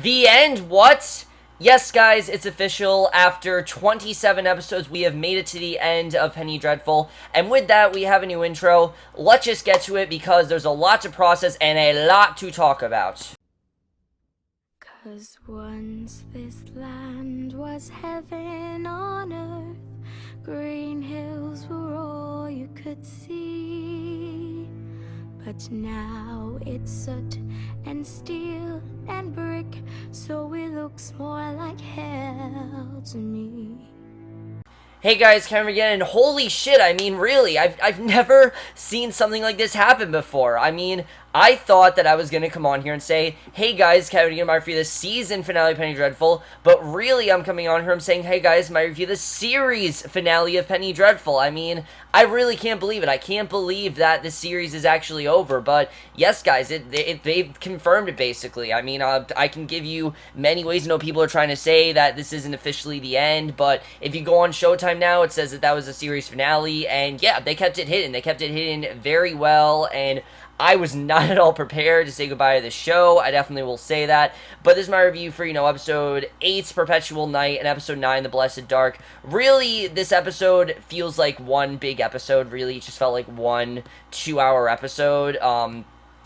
The end, what? Yes, guys, it's official. After 27 episodes, we have made it to the end of Penny Dreadful. And with that, we have a new intro. Let's just get to it because there's a lot to process and a lot to talk about. 'Cause once this land was heaven on earth, green hills were all you could see. But now it's soot and steel and brick, so it looks more like hell to me. Hey guys, Cameron again, and holy shit, I mean, really, I've never seen something like this happen before. I mean, I thought that I was going to come on here and say, hey guys, Kevin again, my review of the season finale of Penny Dreadful, but really I'm coming on here, I'm saying, hey guys, my review of the series finale of Penny Dreadful. I mean, I really can't believe it. I can't believe that the series is actually over, but yes guys, they've confirmed it basically. I mean, I can give you many ways. I know people are trying to say that this isn't officially the end, but if you go on Showtime now, it says that that was a series finale, and yeah, they kept it hidden. They kept it hidden very well, and I was not at all prepared to say goodbye to the show. I definitely will say that. But this is my review for, episode 8's Perpetual Night and episode 9, The Blessed Dark. Really, this episode feels like one big episode. Really, it just felt like one 2-hour episode.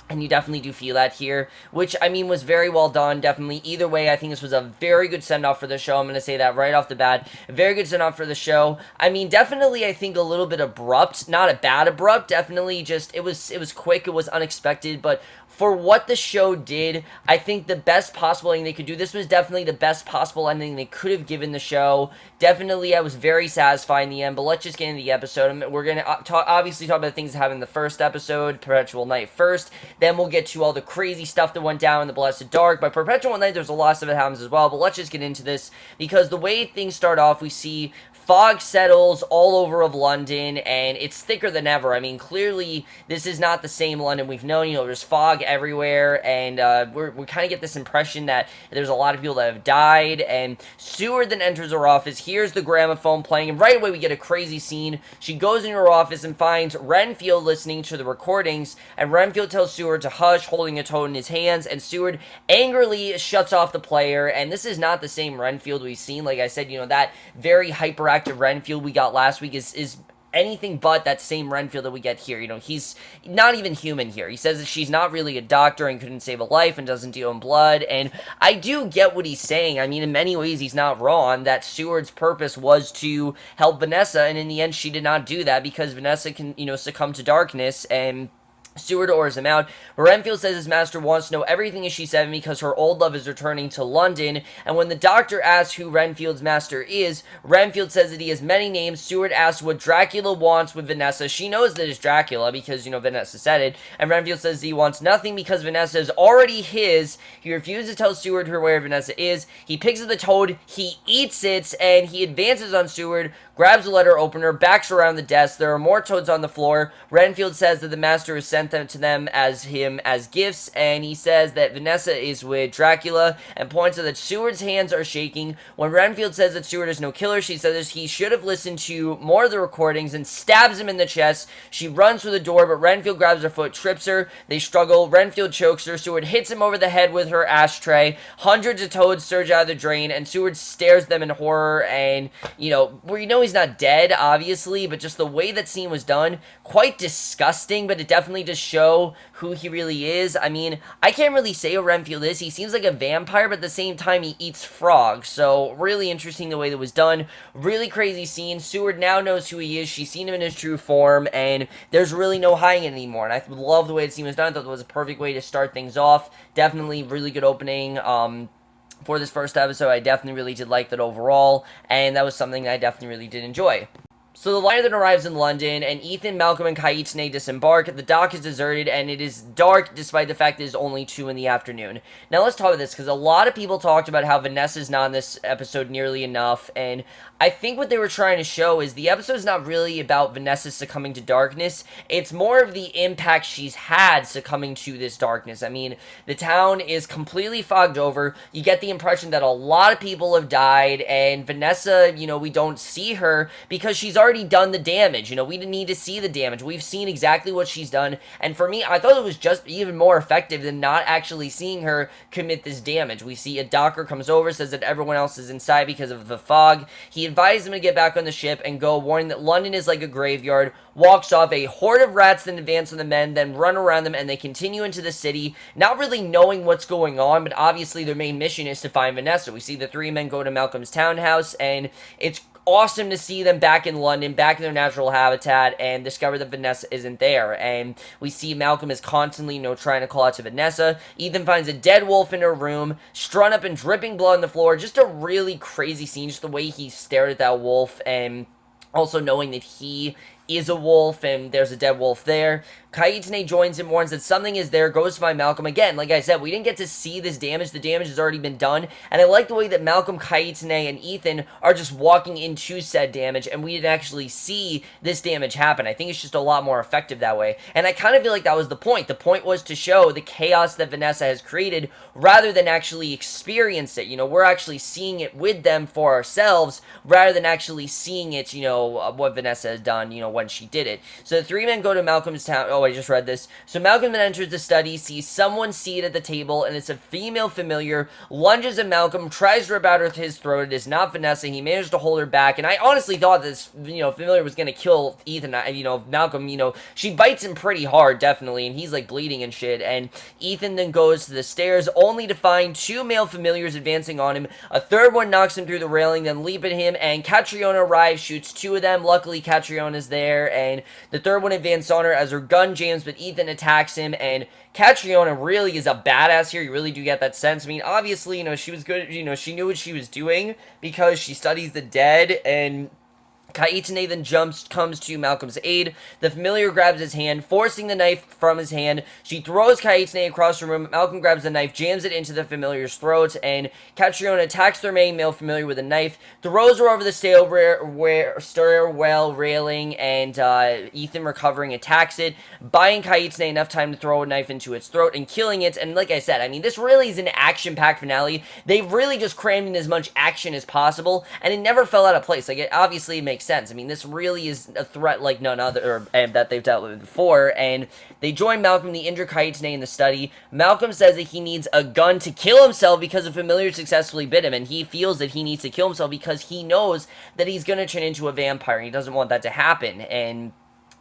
And you definitely do feel that here, which, I mean, was very well done, definitely. Either way, I think this was a very good send-off for the show. I'm going to say that right off the bat. A very good send-off for the show. I mean, definitely, I think, a little bit abrupt. Not a bad abrupt, definitely just, it was quick, it was unexpected, but for what the show did, I think the best possible ending they could do, this was definitely the best possible ending they could have given the show. Definitely, I was very satisfied in the end, but let's just get into the episode. We're going to obviously talk about the things that happened in the first episode, Perpetual Night first. Then we'll get to all the crazy stuff that went down in the Blessed Dark. By Perpetual Night, there's a lot of stuff that happens as well, but let's just get into this, because the way things start off, we see fog settles all over of London, and it's thicker than ever. I mean, clearly, this is not the same London we've known. There's fog everywhere, and we kind of get this impression that there's a lot of people that have died, and Seward then enters her office, hears the gramophone playing, and right away we get a crazy scene. She goes into her office and finds Renfield listening to the recordings, and Renfield tells Seward to hush, holding a toad in his hands, and Seward angrily shuts off the player, and this is not the same Renfield we've seen. Like I said, that very hyperactive Renfield we got last week is anything but that same Renfield that we get here. He's not even human here. He says that she's not really a doctor and couldn't save a life and doesn't deal in blood, and I do get what he's saying. I mean, in many ways, he's not wrong, that Seward's purpose was to help Vanessa, and in the end, she did not do that because Vanessa can, succumb to darkness, and Seward orders him out. Renfield says his master wants to know everything as she said because her old love is returning to London, and when the doctor asks who Renfield's master is, Renfield says that he has many names. Seward asks what Dracula wants with Vanessa. She knows that it's Dracula because, Vanessa said it, and Renfield says he wants nothing because Vanessa is already his. He refuses to tell Seward where Vanessa is. He picks up the toad, he eats it, and he advances on Seward, grabs a letter opener, backs around the desk. There are more toads on the floor. Renfield says that the master has sent them to them as gifts, and he says that Vanessa is with Dracula, and points out that Seward's hands are shaking. When Renfield says that Seward is no killer, she says he should have listened to more of the recordings and stabs him in the chest. She runs for the door, but Renfield grabs her foot, trips her. They struggle. Renfield chokes her. Seward hits him over the head with her ashtray. Hundreds of toads surge out of the drain, and Seward stares at them in horror, and, we know he's not dead, obviously, but just the way that scene was done, quite disgusting, but it definitely just show who he really is. I mean, I can't really say who Renfield is. He seems like a vampire, but at the same time, he eats frogs, so really interesting the way that was done. Really crazy scene. Seward now knows who he is. She's seen him in his true form, and there's really no hiding it anymore, and I love the way the scene was done. I thought it was a perfect way to start things off. Definitely really good opening, for this first episode. I definitely really did like that overall, and that was something that I definitely really did enjoy. So the liner then arrives in London, and Ethan, Malcolm, and Kaitsune disembark. The dock is deserted, and it is dark despite the fact that it is only 2 in the afternoon. Now let's talk about this, because a lot of people talked about how Vanessa's not in this episode nearly enough, and I think what they were trying to show is the episode's not really about Vanessa succumbing to darkness. It's more of the impact she's had succumbing to this darkness. I mean, the town is completely fogged over. You get the impression that a lot of people have died, and Vanessa, we don't see her because she's already already done the damage. You know, we didn't need to see the damage. We've seen exactly what she's done, and for me, I thought it was just even more effective than not actually seeing her commit this damage. We see a doctor comes over, says that everyone else is inside because of the fog. He advised them to get back on the ship and go, warning that London is like a graveyard, walks off. A horde of rats then advance on the men, then run around them, and they continue into the city, not really knowing what's going on, but obviously their main mission is to find Vanessa. We see the three men go to Malcolm's townhouse, and it's awesome to see them back in London, back in their natural habitat, and discover that Vanessa isn't there. And we see Malcolm is constantly, trying to call out to Vanessa. Ethan finds a dead wolf in her room, strung up and dripping blood on the floor. Just a really crazy scene, just the way he stared at that wolf, and also knowing that he is a wolf, and there's a dead wolf there. Kaitane joins him, warns that something is there, goes to find Malcolm. Again, like I said, we didn't get to see this damage. The damage has already been done, and I like the way that Malcolm, Kaitane, and Ethan are just walking into said damage, and we didn't actually see this damage happen. I think it's just a lot more effective that way, and I kind of feel like that was the point. The point was to show the chaos that Vanessa has created, rather than actually experience it. We're actually seeing it with them for ourselves, rather than actually seeing it, what Vanessa has done, when she did it. So the three men go to Malcolm's town. Oh, I just read this. So Malcolm then enters the study, sees someone seated at the table, and it's a female familiar, lunges at Malcolm, tries to rip out his throat. It is not Vanessa. He managed to hold her back, and I honestly thought this, familiar was going to kill Ethan, Malcolm, she bites him pretty hard, definitely, and he's, like, bleeding and shit, and Ethan then goes to the stairs, only to find two male familiars advancing on him. A third one knocks him through the railing, then leap at him, and Catriona arrives, shoots two of them. Luckily, Catriona's there, and the third one advances on her as her gun jams, but Ethan attacks him, and Catriona really is a badass here. You really do get that sense. I mean, obviously, she was good, she knew what she was doing because she studies the dead, and Kaitane then comes to Malcolm's aid. The familiar grabs his hand, forcing the knife from his hand. She throws Kaitane across the room. Malcolm grabs the knife, jams it into the familiar's throat, and Catriona attacks their main male familiar with a knife, throws her over the stairwell railing, and Ethan, recovering, attacks it, buying Kaitane enough time to throw a knife into its throat and killing it. And like I said, I mean, this really is an action-packed finale. They really just crammed in as much action as possible, and it never fell out of place. Like, it obviously makes sense. I mean, this really is a threat like none other that they've dealt with before, and they join Malcolm, the injured Kaitane, in the study. Malcolm says that he needs a gun to kill himself because a familiar successfully bit him, and he feels that he needs to kill himself because he knows that he's going to turn into a vampire, and he doesn't want that to happen. And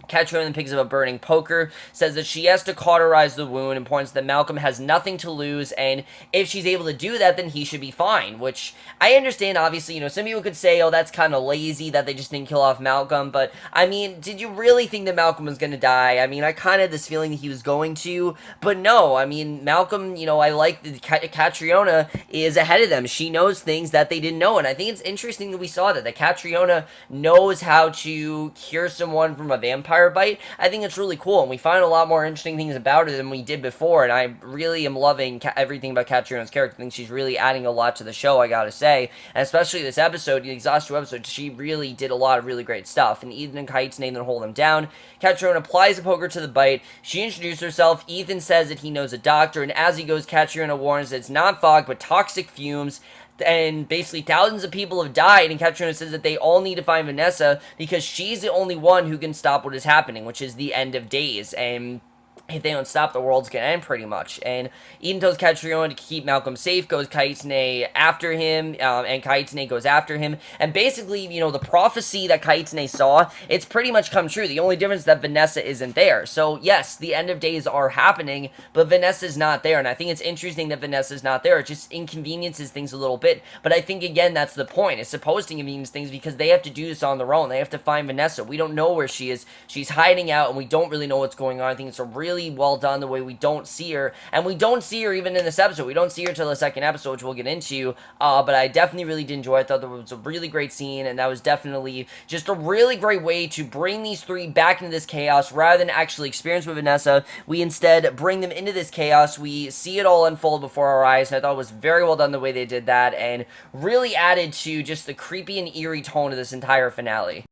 Catriona picks up a burning poker, says that she has to cauterize the wound, and points that Malcolm has nothing to lose, and if she's able to do that, then he should be fine, which I understand. Obviously, some people could say, oh, that's kind of lazy that they just didn't kill off Malcolm, but, I mean, did you really think that Malcolm was going to die? I mean, I kind of had this feeling that he was going to, but no, I mean, Malcolm, I like that Catriona is ahead of them. She knows things that they didn't know, and I think it's interesting that we saw that Catriona knows how to cure someone from a vampire bite. I think it's really cool, and we find a lot more interesting things about her than we did before, and I really am loving everything about Catriona's character. I think she's really adding a lot to the show, I gotta say, and especially this episode, the Exhaust 2 episode, she really did a lot of really great stuff, and Ethan and Kaitane then hold him down. Catriona applies a poker to the bite. She introduces herself. Ethan says that he knows a doctor, and as he goes, Catriona warns that it's not fog, but toxic fumes, and basically thousands of people have died, and Catriona says that they all need to find Vanessa because she's the only one who can stop what is happening, which is the end of days, and if they don't stop, the world's gonna end, pretty much. And Ethan tells Catriona to keep Malcolm safe, goes Kaitane after him, and Kaitane goes after him, and basically, the prophecy that Kaitane saw, it's pretty much come true. The only difference is that Vanessa isn't there. So, yes, the end of days are happening, but Vanessa's not there, and I think it's interesting that Vanessa's not there. It just inconveniences things a little bit, but I think, again, that's the point. It's supposed to inconvenience things because they have to do this on their own. They have to find Vanessa. We don't know where she is. She's hiding out, and we don't really know what's going on. I think it's a really well done the way we don't see her, and we don't see her even in this episode. We don't see her till the second episode, which we'll get into, but I definitely really did enjoy it. I thought that was a really great scene, and that was definitely just a really great way to bring these three back into this chaos rather than actually experience with Vanessa. We instead bring them into this chaos. We see it all unfold before our eyes, and I thought it was very well done the way they did that, and really added to just the creepy and eerie tone of this entire finale.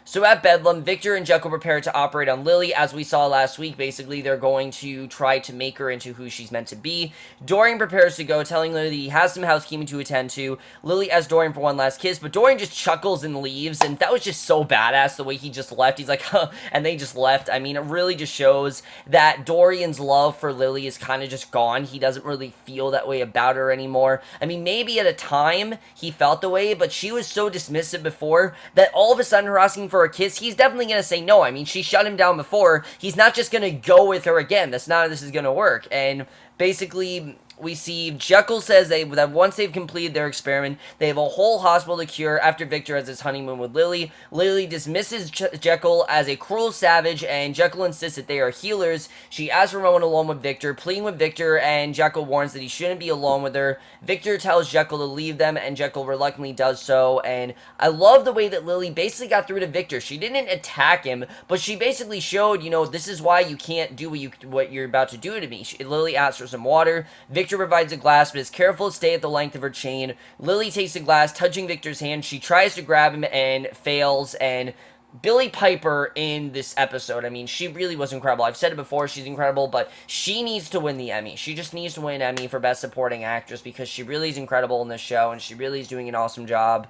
So at Bedlam, Victor and Jekyll prepare to operate on Lily. As we saw last week, basically they're going to try to make her into who she's meant to be. Dorian prepares to go, telling Lily he has some housekeeping to attend to. Lily asks Dorian for one last kiss, but Dorian just chuckles and leaves, and that was just so badass the way he just left. He's like, huh, and they just left. I mean, it really just shows that Dorian's love for Lily is kind of just gone. He doesn't really feel that way about her anymore. I mean, maybe at a time he felt the way, but she was so dismissive before that all of a sudden her asking for a kiss, he's definitely going to say no. I mean, she shut him down before. He's not just going to go with her again. That's not how this is going to work. And basically, we see Jekyll says that once they've completed their experiment, they have a whole hospital to cure after Victor has his honeymoon with Lily. Lily dismisses Jekyll as a cruel savage, and Jekyll insists that they are healers. She asks Ramon alone with Victor, pleading with Victor, and Jekyll warns that he shouldn't be alone with her. Victor tells Jekyll to leave them, and Jekyll reluctantly does so, and I love the way that Lily basically got through to Victor. She didn't attack him, but she basically showed, this is why you can't do what you're about to do to me. Lily asks for some water. Victor provides a glass, but is careful to stay at the length of her chain. Lily takes the glass, touching Victor's hand. She tries to grab him and fails, and Billie Piper in this episode, I mean, she really was incredible. I've said it before, she's incredible, but she needs to win the Emmy. She just needs to win an Emmy for Best Supporting Actress because she really is incredible in this show, and she really is doing an awesome job.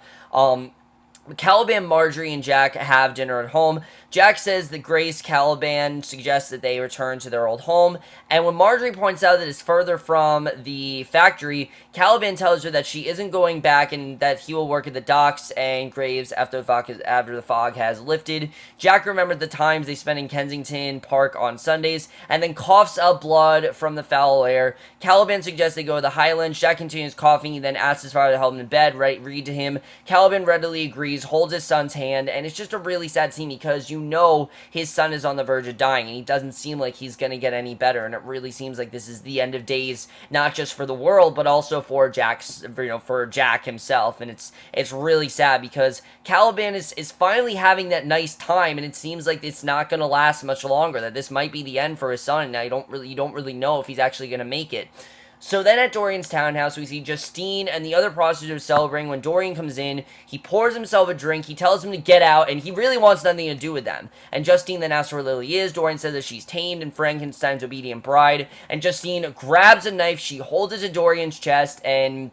Caliban, Marjorie, and Jack have dinner at home. Jack says that Grace Caliban suggests that they return to their old home, and when Marjorie points out that it's further from the factory, Caliban tells her that she isn't going back and that he will work at the docks and graves after the fog has lifted. Jack remembers the times they spent in Kensington Park on Sundays, and then coughs up blood from the foul air. Caliban suggests they go to the Highlands. Jack continues coughing. He then asks his father to help him in bed, read to him. Caliban readily agrees, holds his son's hand, and it's just a really sad scene because his son is on the verge of dying, and he doesn't seem like he's going to get any better, and it really seems like this is the end of days, not just for the world, but also for for Jack himself, and it's really sad because Caliban is finally having that nice time, and it seems like it's not going to last much longer, that this might be the end for his son, and you don't really know if he's actually going to make it. So then at Dorian's townhouse, we see Justine and the other prostitutes celebrating. When Dorian comes in, he pours himself a drink, he tells him to get out, and he really wants nothing to do with them. And Justine then asks where Lily is. Dorian says that she's tamed and Frankenstein's obedient bride. And Justine grabs a knife, she holds it to Dorian's chest, and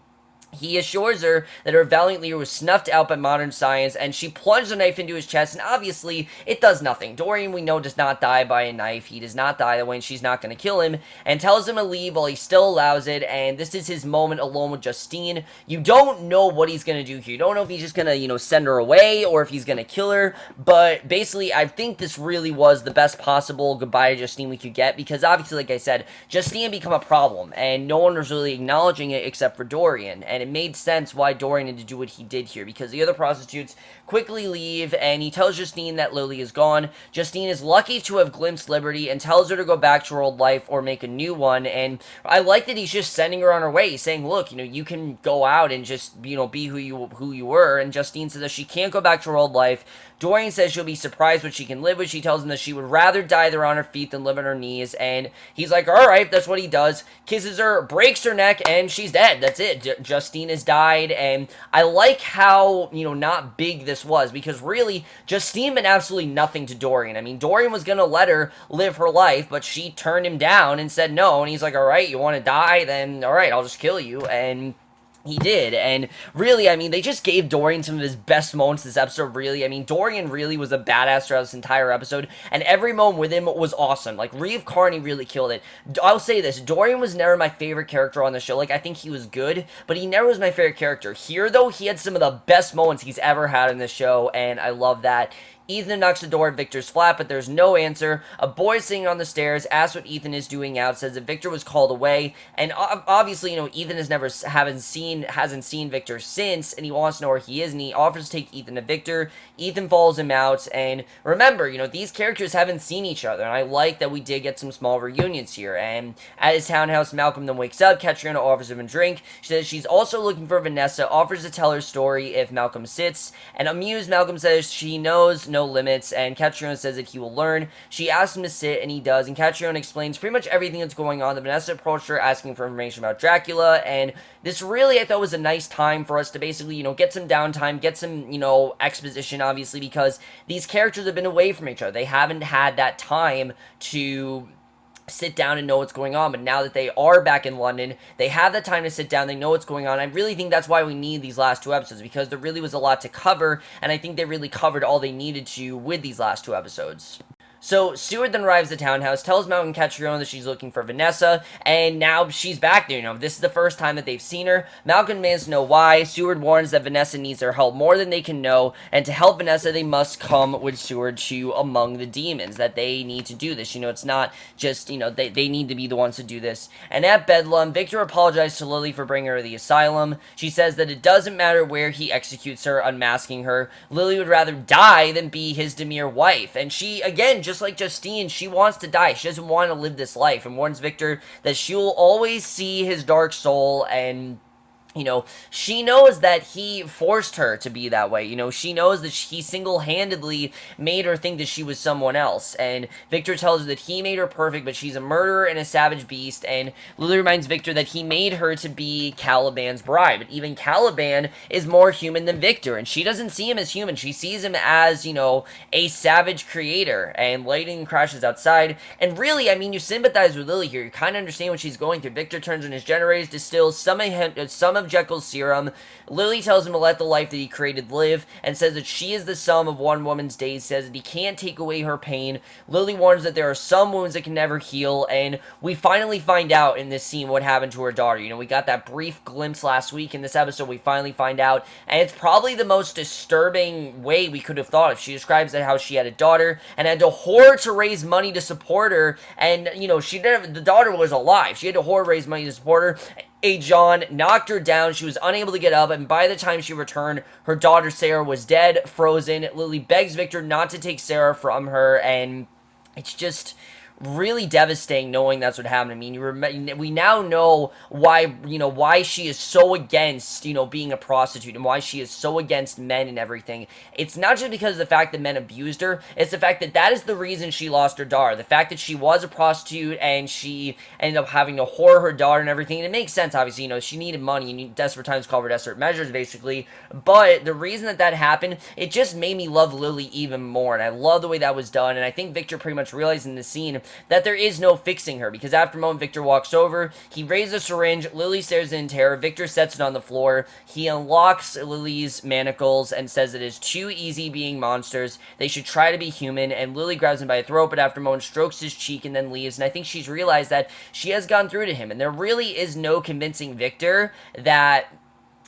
he assures her that her valiant leader was snuffed out by modern science, and she plunged the knife into his chest, and obviously, it does nothing. Dorian, we know, does not die by a knife. He does not die that way, and she's not going to kill him, and tells him to leave while he still allows it, and this is his moment alone with Justine. You don't know what he's going to do here. You don't know if he's just going to, send her away, or if he's going to kill her, but basically, I think this really was the best possible goodbye to Justine we could get, because obviously, like I said, Justine had become a problem, and no one was really acknowledging it except for Dorian, and it made sense why Dorian had to do what he did here, because the other prostitutes quickly leave, and he tells Justine that Lily is gone. Justine is lucky to have glimpsed liberty and tells her to go back to her old life or make a new one, and I like that he's just sending her on her way. He's saying, look, you can go out and just, be who you were, and Justine says that she can't go back to her old life. Dorian says she'll be surprised what she can live with. She tells him that she would rather die there on her feet than live on her knees, and he's like, alright, that's what he does. Kisses her, breaks her neck, and she's dead. That's it. Justine has died, and I like how, not big this was, because really, Justine meant absolutely nothing to Dorian. I mean, Dorian was gonna let her live her life, but she turned him down and said no, and he's like, alright, you want to die? Then, alright, I'll just kill you, and he did, and really, I mean, they just gave Dorian some of his best moments this episode, really. I mean, Dorian really was a badass throughout this entire episode, and every moment with him was awesome. Like, Reve Carney really killed it. I'll say this, Dorian was never my favorite character on the show. Like, I think he was good, but he never was my favorite character. Here, though, he had some of the best moments he's ever had in the show, and I love that. Ethan knocks the door at Victor's flat, but there's no answer. A boy sitting on the stairs asks what Ethan is doing out, says that Victor was called away, and obviously, Ethan hasn't seen Victor since, and he wants to know where he is, and he offers to take Ethan to Victor. Ethan follows him out, and remember, these characters haven't seen each other, and I like that we did get some small reunions here, and at his townhouse, Malcolm then wakes up, Katrina offers him a drink. She says she's also looking for Vanessa, offers to tell her story if Malcolm sits, and amused, Malcolm says she knows no limits, and Catriona says that he will learn. She asks him to sit, and he does, and Catriona explains pretty much everything that's going on. That Vanessa approached her asking for information about Dracula, and this really, I thought, was a nice time for us to basically, get some downtime, get some, exposition, obviously, because these characters have been away from each other. They haven't had that time to sit down and know what's going on, but now that they are back in London, they have the time to sit down, they know what's going on. I really think that's why we need these last 2 episodes, because there really was a lot to cover, and I think they really covered all they needed to with these last 2 episodes. So, Seward then arrives at the townhouse, tells Malcolm and Catriona that she's looking for Vanessa, and now she's back there, this is the first time that they've seen her. Malcolm demands to know why. Seward warns that Vanessa needs their help more than they can know, and to help Vanessa, they must come with Seward to among the demons, that they need to do this. It's not just, they need to be the ones to do this. And at Bedlam, Victor apologized to Lily for bringing her to the asylum. She says that it doesn't matter where he executes her, unmasking her. Lily would rather die than be his demure wife, and she, again, just like Justine, she wants to die. She doesn't want to live this life, and warns Victor that she will always see his dark soul, and she knows that he forced her to be that way. She knows that he single-handedly made her think that she was someone else. And Victor tells her that he made her perfect, but she's a murderer and a savage beast. And Lily reminds Victor that he made her to be Caliban's bride. But even Caliban is more human than Victor, and she doesn't see him as human. She sees him as, a savage creator. And lightning crashes outside. And really, you sympathize with Lily here. You kind of understand what she's going through. Victor turns on his generators, distills some of Jekyll's serum. Lily tells him to let the life that he created live, and says that she is the sum of one woman's days, says that he can't take away her pain. Lily warns that there are some wounds that can never heal, and we finally find out in this scene what happened to her daughter. We got that brief glimpse last week. In this episode, we finally find out, and it's probably the most disturbing way we could have thought of. She describes that how she had a daughter, and had to whore to raise money to support her, and, the daughter was alive. She had to whore to raise money to support her. A John knocked her down. She was unable to get up, and by the time she returned, her daughter Sarah was dead, frozen. Lily begs Victor not to take Sarah from her, and it's just really devastating knowing that's what happened. We now know why she is so against, being a prostitute, and why she is so against men and everything. It's not just because of the fact that men abused her, it's the fact that that is the reason she lost her daughter. The fact that she was a prostitute, and she ended up having to whore her daughter and everything. And it makes sense, obviously, she needed money, and desperate times call for desperate measures, basically. But the reason that happened, it just made me love Lily even more, and I love the way that was done. And I think Victor pretty much realized in the scene that there is no fixing her, because after a moment, Victor walks over, he raises a syringe, Lily stares in terror, Victor sets it on the floor, he unlocks Lily's manacles and says it is too easy being monsters, they should try to be human, and Lily grabs him by the throat, but after a moment strokes his cheek and then leaves, and I think she's realized that she has gone through to him, and there really is no convincing Victor that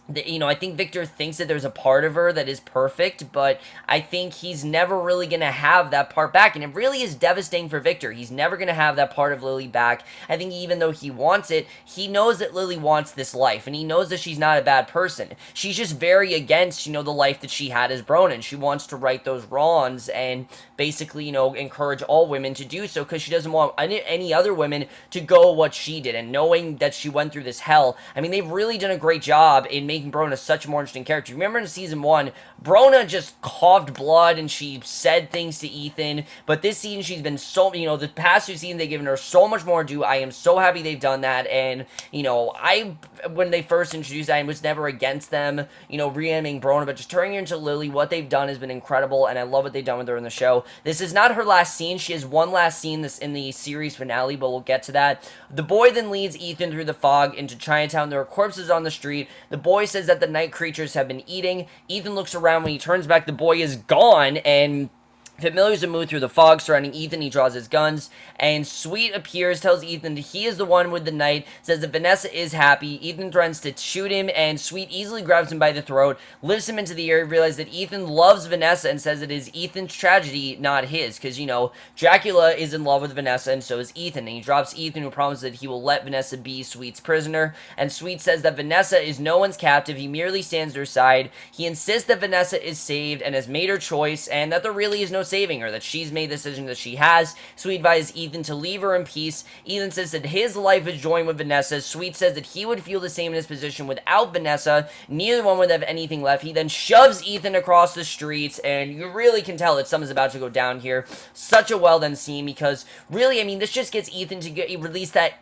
I think Victor thinks that there's a part of her that is perfect, but I think he's never really going to have that part back, and it really is devastating for Victor. He's never going to have that part of Lily back. I think even though he wants it, he knows that Lily wants this life, and he knows that she's not a bad person. She's just very against, the life that she had as Bronin. She wants to right those wrongs and basically, encourage all women to do so, because she doesn't want any other women to go what she did, and knowing that she went through this hell, they've really done a great job in making Brona such a more interesting character. Remember in season 1, Brona just coughed blood and she said things to Ethan, but this season she's been so, the past 2 seasons they've given her so much more to do. I am so happy they've done that, and, when they first introduced that, I was never against them, reanimating Brona, but just turning her into Lily, what they've done has been incredible, and I love what they've done with her in the show. This is not her last scene. She has one last scene in the series finale, but we'll get to that. The boy then leads Ethan through the fog into Chinatown. There are corpses on the street. The boy says that the night creatures have been eating. Ethan looks around. When he turns back, the boy is gone, and familiars have moved through the fog surrounding Ethan. He draws his guns, and Sweet appears, tells Ethan that he is the one with the knight, says that Vanessa is happy. Ethan threatens to shoot him, and Sweet easily grabs him by the throat, lifts him into the air, realizes that Ethan loves Vanessa, and says it is Ethan's tragedy, not his, because, Dracula is in love with Vanessa, and so is Ethan, and he drops Ethan, who promises that he will let Vanessa be Sweet's prisoner, and Sweet says that Vanessa is no one's captive, he merely stands at her side. He insists that Vanessa is saved, and has made her choice, and that there really is no saving her, that she's made the decision that she has. Sweet advises Ethan to leave her in peace. Ethan says that his life is joined with Vanessa. Sweet says that he would feel the same in his position without Vanessa. Neither one would have anything left. He then shoves Ethan across the streets, and you really can tell that something's about to go down here. Such a well done scene, because really, I mean, this just gets Ethan to release that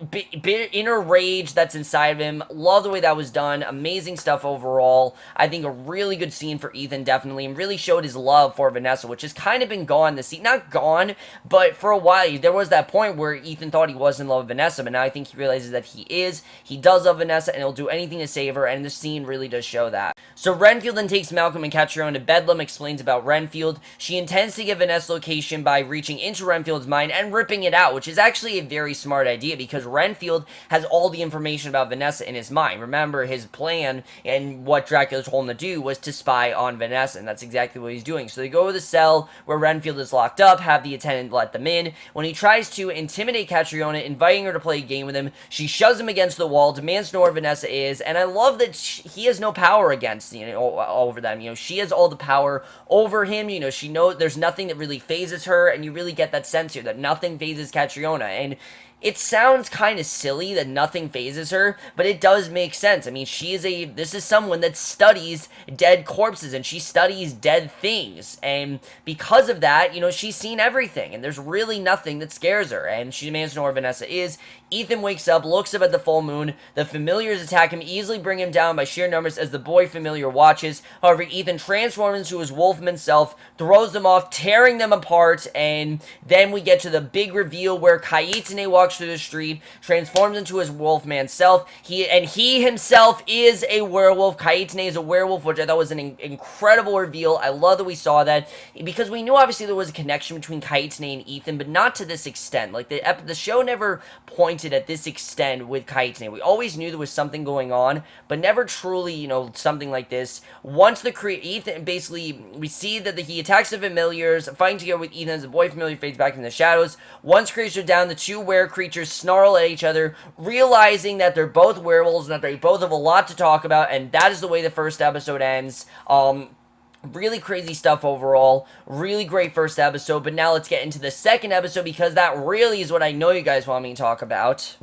inner rage that's inside of him. Love the way that was done. Amazing stuff overall. I think a really good scene for Ethan, definitely, and really showed his love for Vanessa, which has kind of been gone this scene. Not gone, but for a while, there was that point where Ethan thought he was in love with Vanessa, but now I think he realizes that he is. He does love Vanessa, and he'll do anything to save her, and this scene really does show that. So Renfield then takes Malcolm and Catriona to Bedlam, explains about Renfield. She intends to get Vanessa's location by reaching into Renfield's mind and ripping it out, which is actually a very smart idea, because Renfield has all the information about Vanessa in his mind. Remember, his plan and what Dracula told him to do was to spy on Vanessa, and that's exactly what he's doing. So they go to the cell where Renfield is locked up, have the attendant let them in. When he tries to intimidate Catriona, inviting her to play a game with him, she shoves him against the wall, demands to know where Vanessa is, and I love that he has no power against, over them. She has all the power over him. She knows there's nothing that really phases her, and you really get that sense here that nothing phases Catriona, and it sounds kind of silly that nothing phases her, but it does make sense. I mean, this is someone that studies dead corpses, and she studies dead things, and because of that, she's seen everything, and there's really nothing that scares her, and she demands to know where Vanessa is. Ethan wakes up, looks up at the full moon. The familiars attack him, easily bring him down by sheer numbers as the boy familiar watches. However, Ethan transforms into his wolfman self, throws them off, tearing them apart, and then we get to the big reveal where Kaitane walks through the street, transforms into his wolfman self. He himself is a werewolf. Kaitane is a werewolf, which I thought was an incredible reveal. I love that we saw that, because we knew obviously there was a connection between Kaitane and Ethan, but not to this extent. Like, the show never pointed at this extent with Kaitane. We always knew there was something going on, but never truly, something like this. Once Ethan, basically, we see that he attacks the familiars, fighting together with Ethan as the boy familiar fades back in the shadows. Once creatures are down, the two creatures snarl at each other, realizing that they're both werewolves and that they both have a lot to talk about, and that is the way the first episode ends. Really crazy stuff overall. Really great first episode, but now let's get into the second episode, because that really is what I know you guys want me to talk about.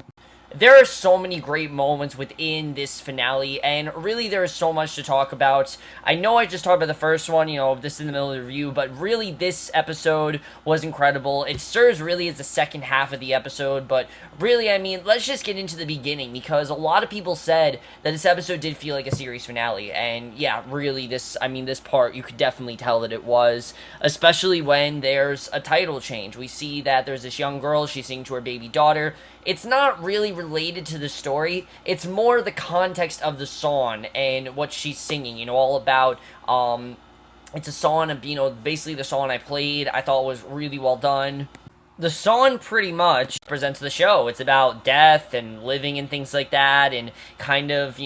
There are so many great moments within this finale, and really there is so much to talk about. I know I just talked about the first one, this is in the middle of the review, but really this episode was incredible. It serves really as the second half of the episode, but really, I mean, let's just get into the beginning, because a lot of people said that this episode did feel like a series finale, and yeah, really, this part, you could definitely tell that it was, especially when there's a title change. We see that there's this young girl, she's singing to her baby daughter. It's not really related to the story, it's more the context of the song and what she's singing, all about, it's a song of, basically the song I played, I thought was really well done. The song pretty much presents the show. It's about death and living and things like that, and kind of,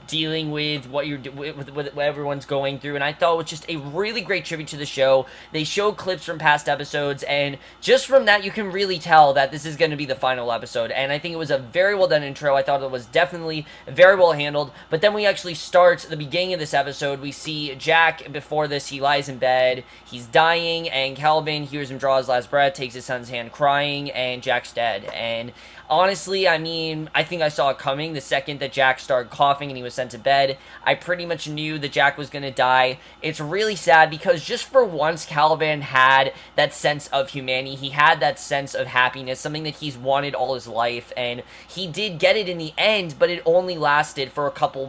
dealing with what what everyone's going through, and I thought it was just a really great tribute to the show. They showed clips from past episodes, and just from that you can really tell that this is going to be the final episode, and I think it was a very well done intro. I thought it was definitely very well handled, but then we actually start the beginning of this episode. We see Jack. Before this, he lies in bed, he's dying, and Caliban hears him draw his last breath, takes his son's hand, crying, and Jack's dead. And honestly, I mean, I think I saw it coming. The second that Jack started coughing and he was sent to bed, I pretty much knew that Jack was going to die. It's really sad, because just for once, Caliban had that sense of humanity. He had that sense of happiness, something that he's wanted all his life, and he did get it in the end, but it only lasted for a couple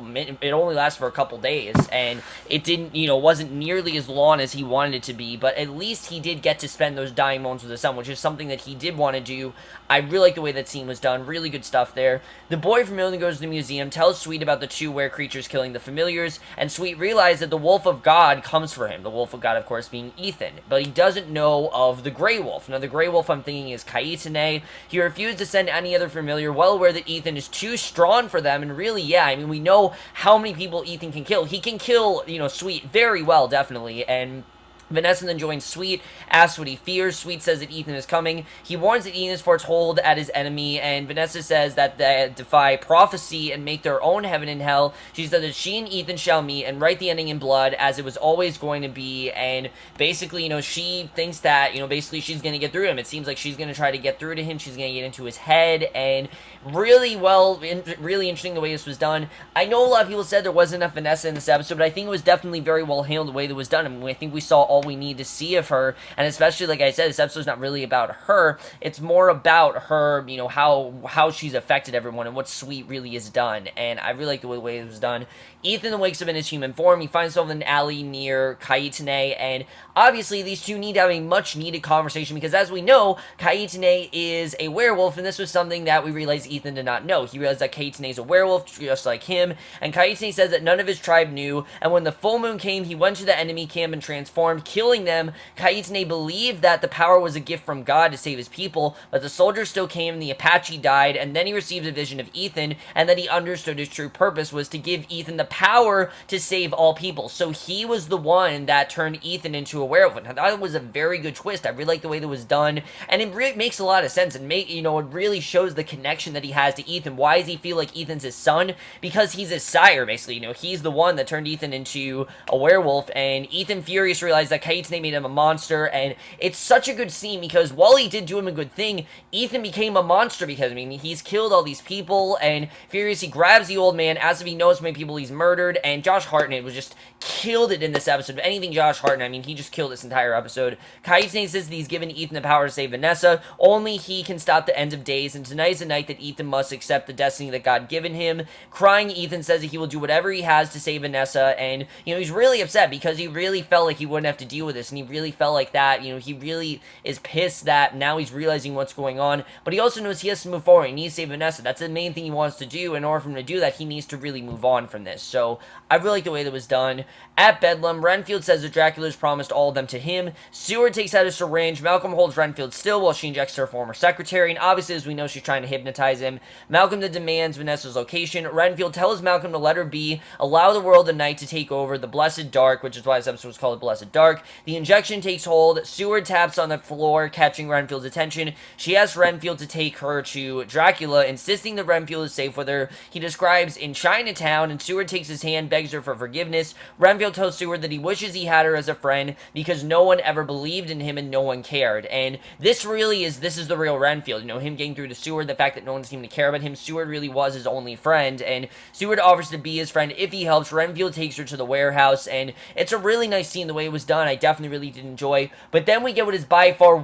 days, and it didn't, wasn't nearly as long as he wanted it to be, but at least he did get to spend those dying moments with his son, which is something that he did want to do. I really like the way that scene was done. Really good stuff there. The boy familiar goes to the museum, tells Sweet about the two creatures killing the familiars, and Sweet realizes that the wolf of God comes for him. The wolf of God, of course, being Ethan. But he doesn't know of the Grey Wolf. Now, the Grey Wolf, I'm thinking, is Kaitane. He refused to send any other familiar, well aware that Ethan is too strong for them, and really, yeah, I mean, we know how many people Ethan can kill. He can kill, Sweet very well, definitely, and Vanessa then joins Sweet, asks what he fears. Sweet says that Ethan is coming. He warns that Ethan is foretold at his enemy, and Vanessa says that they defy prophecy and make their own heaven and hell. She says that she and Ethan shall meet and write the ending in blood as it was always going to be, and basically, she thinks that, basically she's going to get through to him. It seems like she's going to try to get through to him. She's going to get into his head, and really interesting the way this was done. I know a lot of people said there wasn't enough Vanessa in this episode, but I think it was definitely very well handled the way that was done. I mean, I think we saw all we need to see of her, and especially, like I said, this episode's not really about her. It's more about her, how she's affected everyone and what Sweet really has done, and I really like the way it was done. Ethan wakes up in his human form. He finds himself in an alley near Kaitane, and obviously these two need to have a much needed conversation because, as we know, Kaitane is a werewolf, and this was something that we realized Ethan did not know. He realized that Kaitane is a werewolf just like him, and Kaitane says that none of his tribe knew, and when the full moon came, he went to the enemy camp and transformed, killing them. Kaitane believed that the power was a gift from God to save his people, but the soldiers still came, the Apache died, and then he received a vision of Ethan, and then he understood his true purpose was to give Ethan the power to save all people. So he was the one that turned Ethan into a werewolf. And I thought it was a very good twist. I really like the way that was done, and it makes a lot of sense, and it really shows the connection that he has to Ethan. Why does he feel like Ethan's his son? Because he's his sire, basically. He's the one that turned Ethan into a werewolf, and Ethan furious realized that Kaitane made him a monster, and it's such a good scene because while he did do him a good thing, Ethan became a monster because, he's killed all these people, and furious, he grabs the old man, asks if he knows how many people he's murdered, and Josh Hartnett was just killed it in this episode. If anything, Josh Hartnett, he just killed this entire episode. Kaitane says that he's given Ethan the power to save Vanessa. Only he can stop the end of days, and tonight is the night that Ethan must accept the destiny that God given him. Crying, Ethan says that he will do whatever he has to save Vanessa, and, he's really upset because he really felt like he wouldn't have to deal with this, and he really felt like that, he really is pissed that now he's realizing what's going on, but he also knows he has to move forward. He needs to save Vanessa. That's the main thing he wants to do. In order for him to do that, he needs to really move on from this. So I really like the way that was done. At Bedlam, Renfield says that Dracula's promised all of them to him. Seward takes out a syringe. Malcolm holds Renfield still while she injects her former secretary, and obviously, as we know, she's trying to hypnotize him. Malcolm then demands Vanessa's location. Renfield tells Malcolm to let her be, allow the world of night to take over, the blessed dark, which is why this episode was called The Blessed Dark. The injection takes hold. Seward taps on the floor, catching Renfield's attention. She asks Renfield to take her to Dracula, insisting that Renfield is safe with her. He describes in Chinatown, and Seward takes his hand, begs her for forgiveness. Renfield tells Seward that he wishes he had her as a friend because no one ever believed in him and no one cared. And this is the real Renfield. Him getting through to Seward, the fact that no one seemed to care about him. Seward really was his only friend, and Seward offers to be his friend if he helps. Renfield takes her to the warehouse, and it's a really nice scene the way it was done. I definitely really did enjoy. But then we get what is by far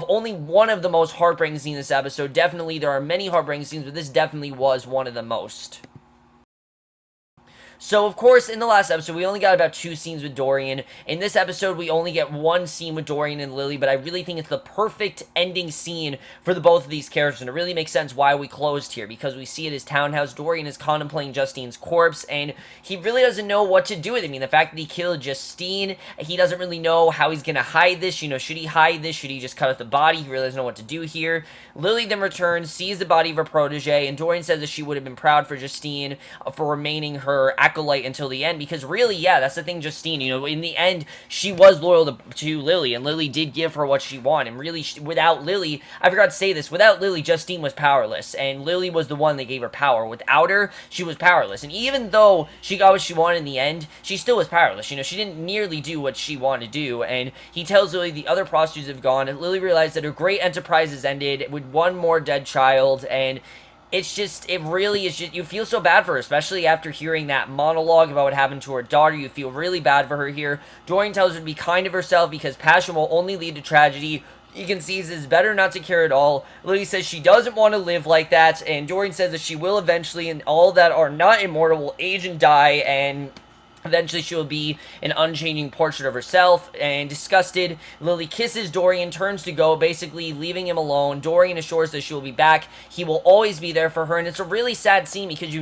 only one of the most heartbreaking scenes in this episode. Definitely, there are many heartbreaking scenes, but this definitely was one of the most. So, of course, in the last episode, we only got about 2 scenes with Dorian. In this episode, we only get 1 scene with Dorian and Lily, but I really think it's the perfect ending scene for the both of these characters, and it really makes sense why we closed here, because we see at his townhouse, Dorian is contemplating Justine's corpse, and he really doesn't know what to do with it. The fact that he killed Justine, he doesn't really know how he's gonna hide this. Should he hide this? Should he just cut off the body? He really doesn't know what to do here. Lily then returns, sees the body of her protege, and Dorian says that she would have been proud for Justine for remaining her acolyte until the end, because really, yeah, that's the thing, Justine, in the end, she was loyal to Lily, and Lily did give her what she wanted, and really, without Lily, I forgot to say this, without Lily, Justine was powerless, and Lily was the one that gave her power. Without her, she was powerless, and even though she got what she wanted in the end, she still was powerless. She didn't nearly do what she wanted to do, and he tells Lily the other prostitutes have gone, and Lily realized that her great enterprise has ended with one more dead child, and it really is just, you feel so bad for her, especially after hearing that monologue about what happened to her daughter. You feel really bad for her here. Dorian tells her to be kind of herself because passion will only lead to tragedy. You can see it's better not to care at all. Lily says she doesn't want to live like that, and Dorian says that she will eventually, and all that are not immortal will age and die, and eventually she will be an unchanging portrait of herself. And disgusted, Lily kisses Dorian, turns to go, basically leaving him alone. Dorian assures that she will be back. He will always be there for her, and it's a really sad scene because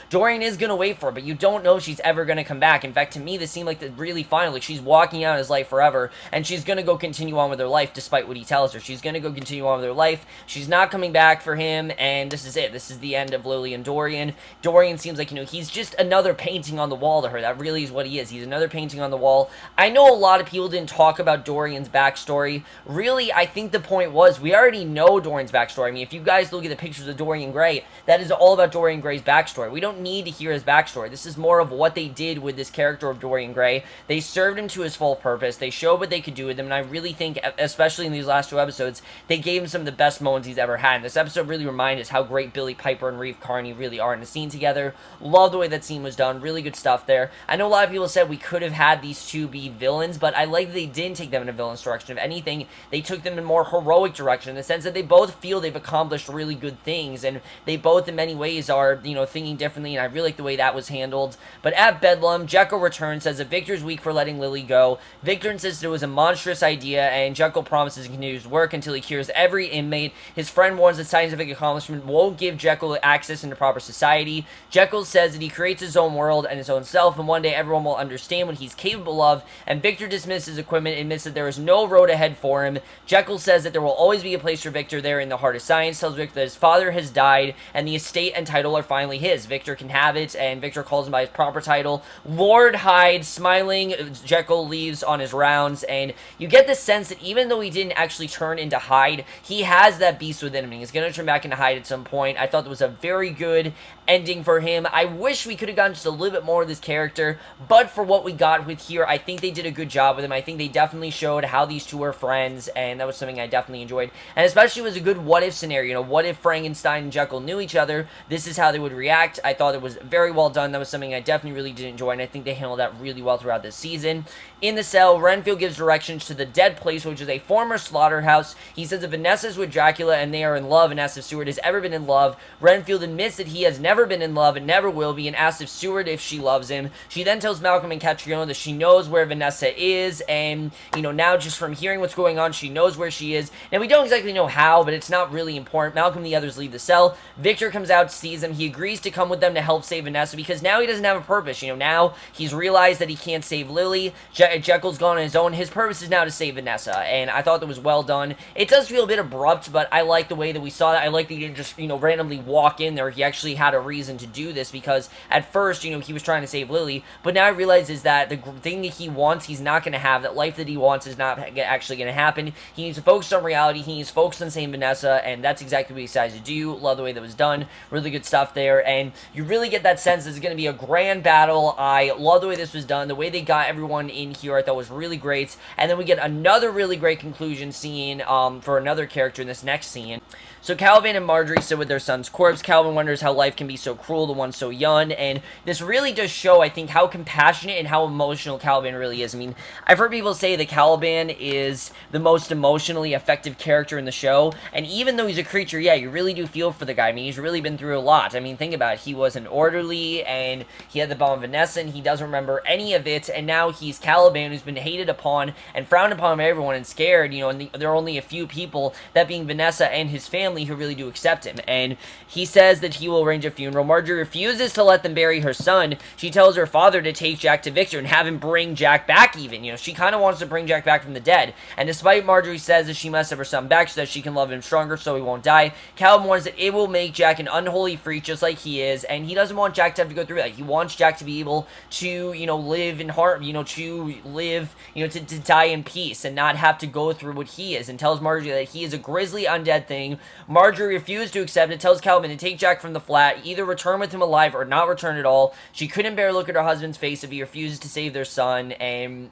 Dorian is going to wait for her, but you don't know if she's ever going to come back. In fact, to me, this seemed like the really final, like she's walking out his life forever, and she's going to go continue on with her life despite what he tells her. She's going to go continue on with her life. She's not coming back for him, and this is it. This is the end of Lily and Dorian. Dorian seems like, he's just another painting on the wall to her. That really really is what he is. He's another painting on the wall. I know a lot of people didn't talk about Dorian's backstory. Really, I think the point was we already know Dorian's backstory. I mean, if you guys look at the pictures of Dorian Gray, that is all about Dorian Gray's backstory. We don't need to hear his backstory. This is more of what they did with this character of Dorian Gray. They served him to his full purpose. They showed what they could do with him, and I really think, especially in these last 2 episodes, they gave him some of the best moments he's ever had. And this episode really reminded us how great Billie, Piper, and Reve Carney really are in the scene together. Love the way that scene was done. Really good stuff there. I know a lot of people said we could have had these two be villains, but I like that they didn't take them in a villain's direction. If anything, they took them in a more heroic direction, in the sense that they both feel they've accomplished really good things, and they both in many ways are, you know, thinking differently, and I really like the way that was handled. But at Bedlam, Jekyll returns, says that Victor's weak for letting Lily go. Victor insists it was a monstrous idea, and Jekyll promises he continues to work until he cures every inmate. His friend warns that scientific accomplishment won't give Jekyll access into proper society. Jekyll says that he creates his own world and his own self, and one day everyone will understand what he's capable of, and Victor dismisses his equipment and admits that there is no road ahead for him. Jekyll says that there will always be a place for Victor there in the heart of science, tells Victor that his father has died, and the estate and title are finally his. Victor can have it, and Victor calls him by his proper title. Lord hides, smiling, Jekyll leaves on his rounds, and you get the sense that even though he didn't actually turn into Hyde, he has that beast within him, and he's going to turn back into Hyde at some point. I thought that was a very good ending for him. I wish we could have gotten just a little bit more of this character, but for what we got with here, I think they did a good job with him. I think they definitely showed how these two are friends, and that was something I definitely enjoyed. And especially was a good what-if scenario. You know, what if Frankenstein and Jekyll knew each other? This is how they would react. I thought it was very well done. That was something I definitely really did enjoy, and I think they handled that really well throughout this season. In the cell, Renfield gives directions to the dead place, which is a former slaughterhouse. He says that Vanessa's with Dracula and they are in love, and asks if Seward has ever been in love. Renfield admits that he has never been in love and never will be, and asks if Seward if she loves him. She then tells Malcolm and Catriona that she knows where Vanessa is, and, you know, now just from hearing what's going on, she knows where she is. Now, we don't exactly know how, but it's not really important. Malcolm and the others leave the cell. Victor comes out, sees them. He agrees to come with them to help save Vanessa, because now he doesn't have a purpose. You know, now he's realized that he can't save Lily. Jekyll's gone on his own. His purpose is now to save Vanessa, and I thought that was well done. It does feel a bit abrupt, but I like the way that we saw that. I like that he didn't just, you know, randomly walk in there. He actually had a reason to do this, because at first, you know, he was trying to save Lily, but now I realize is that the thing that he wants, he's not going to have. That life that he wants is not actually going to happen. He needs to focus on reality. He needs to focus on saving Vanessa, and that's exactly what he decides to do. Love the way that was done. Really good stuff there, and you really get that sense this is going to be a grand battle. I love the way this was done. The way they got everyone in here, I thought was really great. And then we get another really great conclusion scene for another character in this next scene. So Caliban and Marjorie sit with their son's corpse. Calvin wonders how life can be so cruel to one so young, and this really does show, I think, how compassionate and how emotional Caliban really is. I mean, I've heard people say that Caliban is the most emotionally effective character in the show, and even though he's a creature, yeah, you really do feel for the guy. I mean, he's really been through a lot. I mean, think about it. He was an orderly, and he had the bomb of Vanessa, and he doesn't remember any of it, and now he's Caliban, who's been hated upon and frowned upon by everyone and scared, you know, and there are only a few people, that being Vanessa and his family, who really do accept him, and he says that he will arrange a funeral. Marjorie refuses to let them bury her son. She tells her father to take Jack to Victor and have him bring Jack back even. You know, she kind of wants to bring Jack back from the dead, and despite Marjorie says that she must have her son back so that she can love him stronger so he won't die, Calvin warns that it will make Jack an unholy freak just like he is, and he doesn't want Jack to have to go through that. He wants Jack to be able to, you know, live in heart, you know, to live, you know, to die in peace and not have to go through what he is, and tells Marjorie that he is a grisly undead thing. Marjorie refuses to accept it, tells Calvin to take Jack from the flat, either return with him alive or not return at all. She couldn't bear to look at her husband's face if he refuses to save their son, and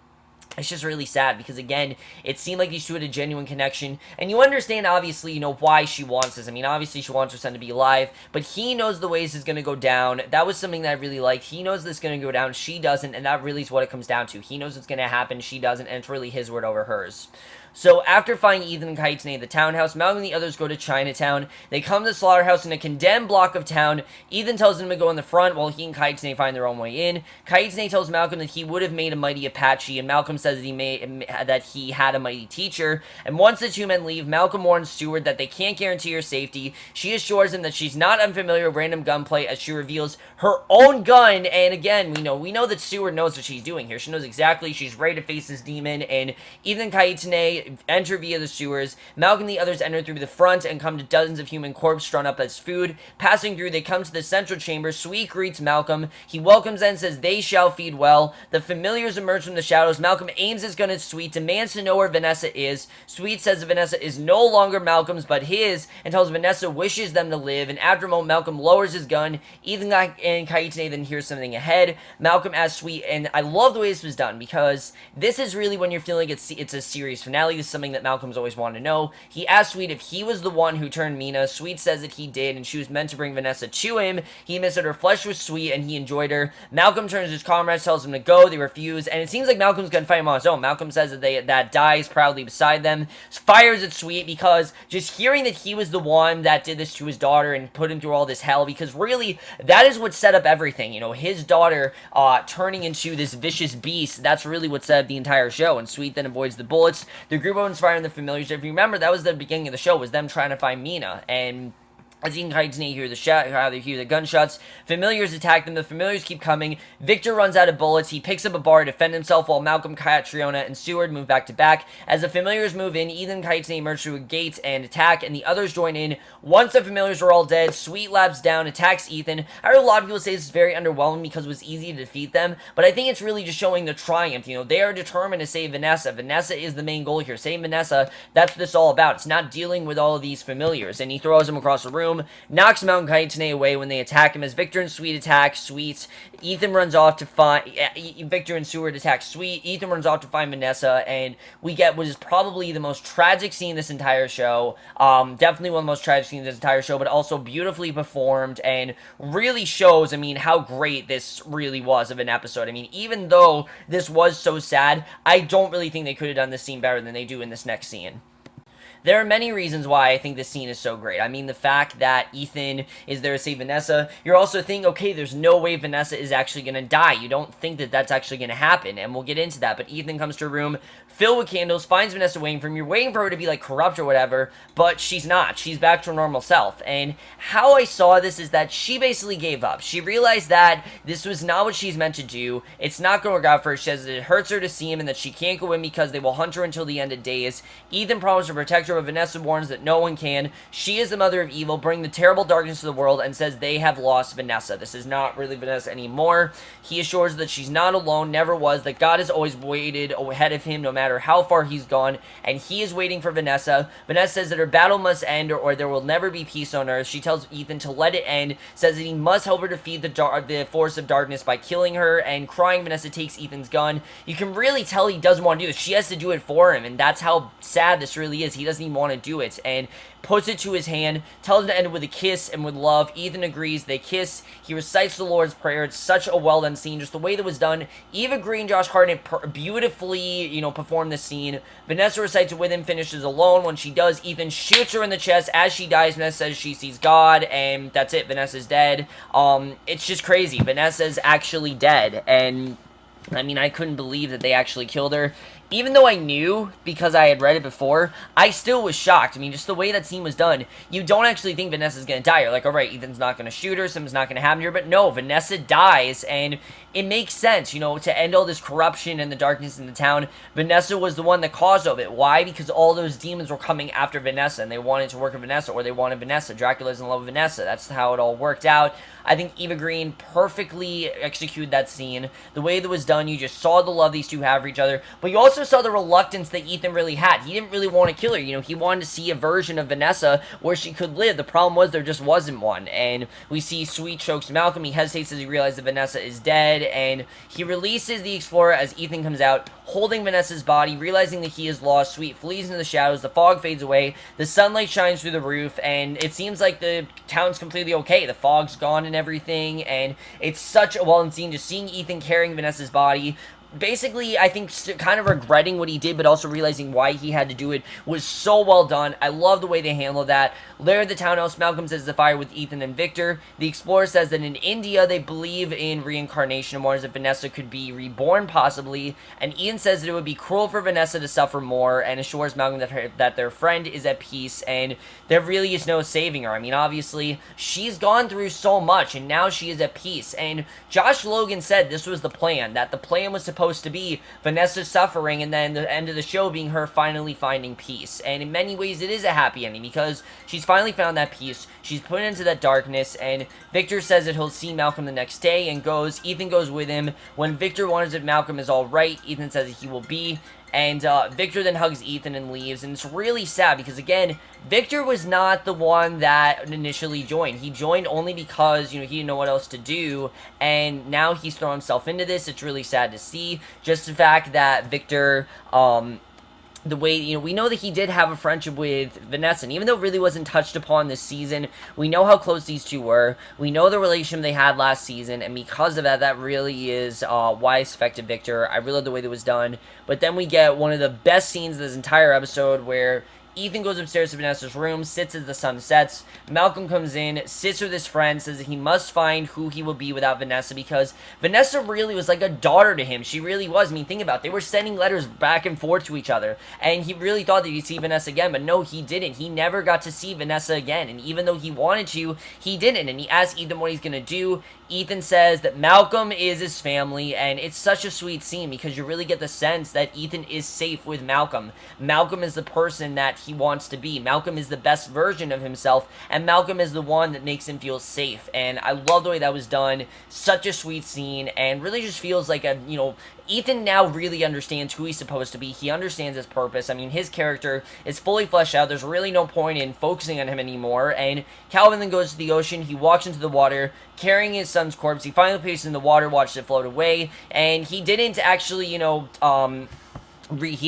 it's just really sad because, again, it seemed like these two had a genuine connection, and you understand, obviously, you know, why she wants this. I mean, obviously, she wants her son to be alive, but he knows the ways it's going to go down. That was something that I really liked. He knows this is going to go down. She doesn't, and that really is what it comes down to. He knows what's going to happen. She doesn't, and it's really his word over hers. So, after finding Ethan and Kaitsune at the townhouse, Malcolm and the others go to Chinatown. They come to the slaughterhouse in a condemned block of town. Ethan tells them to go in the front while he and Kaitsune find their own way in. Kaitsune tells Malcolm that he would have made a mighty Apache, and Malcolm says that he had a mighty teacher. And once the two men leave, Malcolm warns Seward that they can't guarantee her safety. She assures him that she's not unfamiliar with random gunplay as she reveals her own gun. And again, we know that Seward knows what she's doing here. She knows exactly. She's ready to face this demon. And Ethan and Kaitsune enter via the sewers. Malcolm and the others enter through the front and come to dozens of human corpses strung up as food. Passing through, they come to the central chamber. Sweet greets Malcolm. He welcomes them and says, "They shall feed well." The familiars emerge from the shadows. Malcolm aims his gun at Sweet, demands to know where Vanessa is. Sweet says that Vanessa is no longer Malcolm's but his, and tells Vanessa wishes them to live. And after a moment, Malcolm lowers his gun. Ethan and Kaitane then hear something ahead. Malcolm asks Sweet, and I love the way this was done, because this is really when you're feeling it's a series finale. This is something that Malcolm's always wanted to know. He asks Sweet if he was the one who turned Mina. Sweet says that he did, and she was meant to bring Vanessa to him. He admits that her flesh was sweet, and he enjoyed her. Malcolm turns to his comrades, tells them to go. They refuse, and it seems like Malcolm's gonna fight him on his own. Malcolm says that dies proudly beside them, fires at Sweet, because just hearing that he was the one that did this to his daughter and put him through all this hell, because really, that is what set up everything. You know, his daughter turning into this vicious beast, that's really what set up the entire show. And Sweet then avoids the bullets. The group opens fire on the familiars. If you remember, that was the beginning of the show, was them trying to find Mina, and as you can hear the gunshots, familiars attack them. The familiars keep coming. Victor runs out of bullets. He picks up a bar to defend himself while Malcolm, Catriona, and Seward move back to back. As the familiars move in, Ethan and Kaitane emerge through a gate and attack, and the others join in. Once the familiars are all dead, Sweet laps down, attacks Ethan. I heard a lot of people say this is very underwhelming because it was easy to defeat them, but I think it's really just showing the triumph. You know, they are determined to save Vanessa. Vanessa is the main goal here. Saving Vanessa, that's what this is all about. It's not dealing with all of these familiars. And he throws them across the room, knocks Mountain Kaitane away when they attack him. As Victor and Sweet attack Sweet, Ethan runs off to find Victor and Seward attack Sweet. Ethan runs off to find Vanessa, and we get what is probably the most tragic scene in this entire show. Definitely one of the most tragic scenes in this entire show, but also beautifully performed and really shows, I mean, how great this really was of an episode. I mean, even though this was so sad, I don't really think they could have done this scene better than they do in this next scene. There are many reasons why I think this scene is so great. I mean, the fact that Ethan is there to save Vanessa, you're also thinking, okay, there's no way Vanessa is actually going to die. You don't think that that's actually going to happen, and we'll get into that. But Ethan comes to a room filled with candles, finds Vanessa waiting for him. You're waiting for her to be, like, corrupt or whatever, but she's not. She's back to her normal self. And how I saw this is that she basically gave up. She realized that this was not what she's meant to do. It's not going to work out for her. She says that it hurts her to see him and that she can't go in because they will hunt her until the end of days. Ethan promises to protect her, but Vanessa warns that no one can. She is the mother of evil, bring the terrible darkness to the world, and says they have lost Vanessa. This is not really Vanessa anymore. He assures her that she's not alone, never was, that God has always waited ahead of him no matter how far he's gone, and he is waiting for Vanessa. Vanessa says that her battle must end or there will never be peace on earth. She tells Ethan to let it end, says that he must help her defeat the force of darkness by killing her, and crying, Vanessa takes Ethan's gun. You can really tell he doesn't want to do this. She has to do it for him, and that's how sad this really is. He doesn't even want to do it, and puts it to his hand, tells him to end it with a kiss and with love. Ethan agrees. They kiss. He recites the Lord's Prayer. It's such a well-done scene, just the way that was done. Eva Green and Josh Hartnett beautifully, performed this scene. Vanessa recites it with him, finishes alone. When she does, Ethan shoots her in the chest. As she dies, Vanessa says she sees God, and that's it. Vanessa's dead. It's just crazy. Vanessa's actually dead, and I mean, I couldn't believe that they actually killed her. Even though I knew, because I had read it before, I still was shocked. I mean, just the way that scene was done, you don't actually think Vanessa's gonna die. You're like, alright, Ethan's not gonna shoot her, something's not gonna happen to her, but no, Vanessa dies, and it makes sense, to end all this corruption and the darkness in the town. Vanessa was the one that caused all of it. Why? Because all those demons were coming after Vanessa, and they wanted to work with Vanessa, or they wanted Vanessa. Dracula's in love with Vanessa. That's how it all worked out. I think Eva Green perfectly executed that scene. The way that it was done, you just saw the love these two have for each other, but you also saw the reluctance that Ethan really had. He didn't really want to kill her. He wanted to see a version of Vanessa where she could live. The problem was there just wasn't one, and we see Sweet chokes Malcolm. He hesitates as he realizes that Vanessa is dead, and he releases the Explorer as Ethan comes out, holding Vanessa's body, realizing that he is lost. Sweet flees into the shadows. The fog fades away. The sunlight shines through the roof, and it seems like the town's completely okay. The fog's gone and everything, and it's such a well-done scene, just seeing Ethan carrying Vanessa's body. Basically, I think kind of regretting what he did, but also realizing why he had to do it was so well done. I love the way they handled that. Later at the townhouse, Malcolm says the fire with Ethan and Victor. The Explorer says that in India, they believe in reincarnation and wonders if Vanessa could be reborn, possibly. And Ian says that it would be cruel for Vanessa to suffer more, and assures Malcolm that their friend is at peace, and there really is no saving her. I mean, obviously, she's gone through so much, and now she is at peace. And Josh Logan said this was the plan, that the plan was to supposed to be Vanessa suffering, and then the end of the show being her finally finding peace. And in many ways, it is a happy ending, because she's finally found that peace. She's put into that darkness, and Victor says that he'll see Malcolm the next day, and Ethan goes with him. When Victor wonders if Malcolm is alright, Ethan says that he will be. And Victor then hugs Ethan and leaves, and it's really sad because, again, Victor was not the one that initially joined. He joined only because, he didn't know what else to do, and now he's thrown himself into this. It's really sad to see. Just the fact that Victor, the way, we know that he did have a friendship with Vanessa, and even though it really wasn't touched upon this season, we know how close these two were. We know the relationship they had last season, and because of that, that really is why it's affected Victor. I really love the way that was done. But then we get one of the best scenes of this entire episode, where Ethan goes upstairs to Vanessa's room, sits as the sun sets. Malcolm comes in, sits with his friend, says that he must find who he will be without Vanessa, because Vanessa really was like a daughter to him. She really was. I mean, think about it. They were sending letters back and forth to each other, and he really thought that he'd see Vanessa again, but no, he didn't. He never got to see Vanessa again, and even though he wanted to, he didn't, and he asked Ethan what he's going to do. Ethan says that Malcolm is his family, and it's such a sweet scene because you really get the sense that Ethan is safe with Malcolm. Malcolm is the person that he wants to be. Malcolm is the best version of himself, and Malcolm is the one that makes him feel safe, and I love the way that was done. Such a sweet scene, and really just feels like a, Ethan now really understands who he's supposed to be. He understands his purpose. I mean, his character is fully fleshed out. There's really no point in focusing on him anymore. And Calvin then goes to the ocean. He walks into the water, carrying his son's corpse. He finally places it in the water, watches it float away. And he didn't actually, he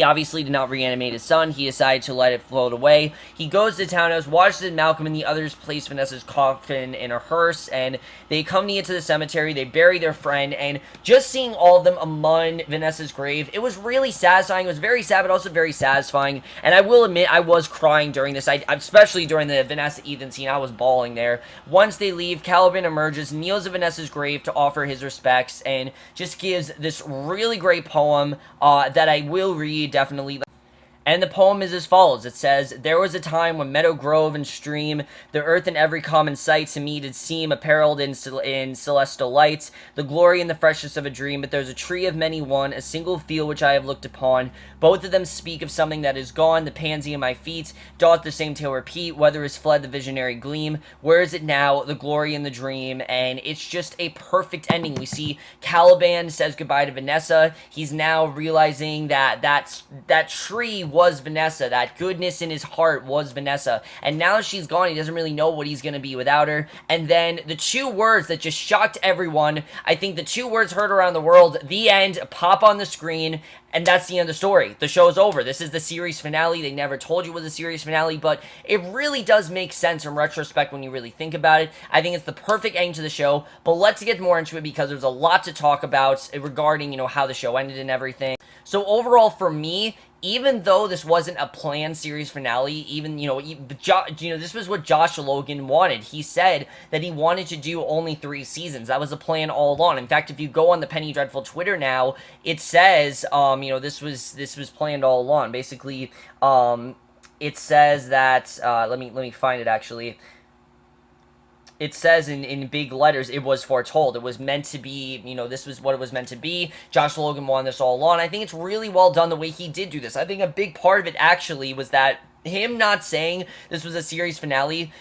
obviously did not reanimate his son. He decided to let it float away. He goes to the townhouse, watches Malcolm and the others place Vanessa's coffin in a hearse, and they accompany it to the cemetery. They bury their friend, and just seeing all of them among Vanessa's grave, it was really satisfying. It was very sad, but also very satisfying. And I will admit, I was crying during this. Especially during the Vanessa-Ethan scene, I was bawling there. Once they leave, Caliban emerges, kneels at Vanessa's grave to offer his respects, and just gives this really great poem that I will read, definitely. And the poem is as follows. It says, "There was a time when meadow, grove, and stream, the earth and every common sight to me did seem apparelled in celestial lights, the glory and the freshness of a dream. But there's a tree of many one, a single field which I have looked upon. Both of them speak of something that is gone. The pansy in my feet doth the same tale repeat. Whether is fled the visionary gleam? Where is it now, the glory and the dream?" And it's just a perfect ending. We see Caliban says goodbye to Vanessa. He's now realizing that that tree was Vanessa. That goodness in his heart was Vanessa. And now that she's gone, he doesn't really know what he's going to be without her. And then the two words that just shocked everyone, I think the two words heard around the world, "the end," pop on the screen. And that's the end of the story. The show's over. This is the series finale. They never told you it was a series finale, but it really does make sense in retrospect when you really think about it. I think it's the perfect ending to the show, but let's get more into it because there's a lot to talk about regarding, how the show ended and everything. So overall, for me, even though this wasn't a planned series finale, even, this was what Josh Logan wanted. He said that he wanted to do only 3 seasons. That was the plan all along. In fact, if you go on the Penny Dreadful Twitter now, it says, this was planned all along. Basically, it says that, let me find it actually. It says in big letters, it was foretold. It was meant to be, this was what it was meant to be. Josh Logan wanted this all along. I think it's really well done the way he did do this. I think a big part of it actually was that him not saying this was a series finale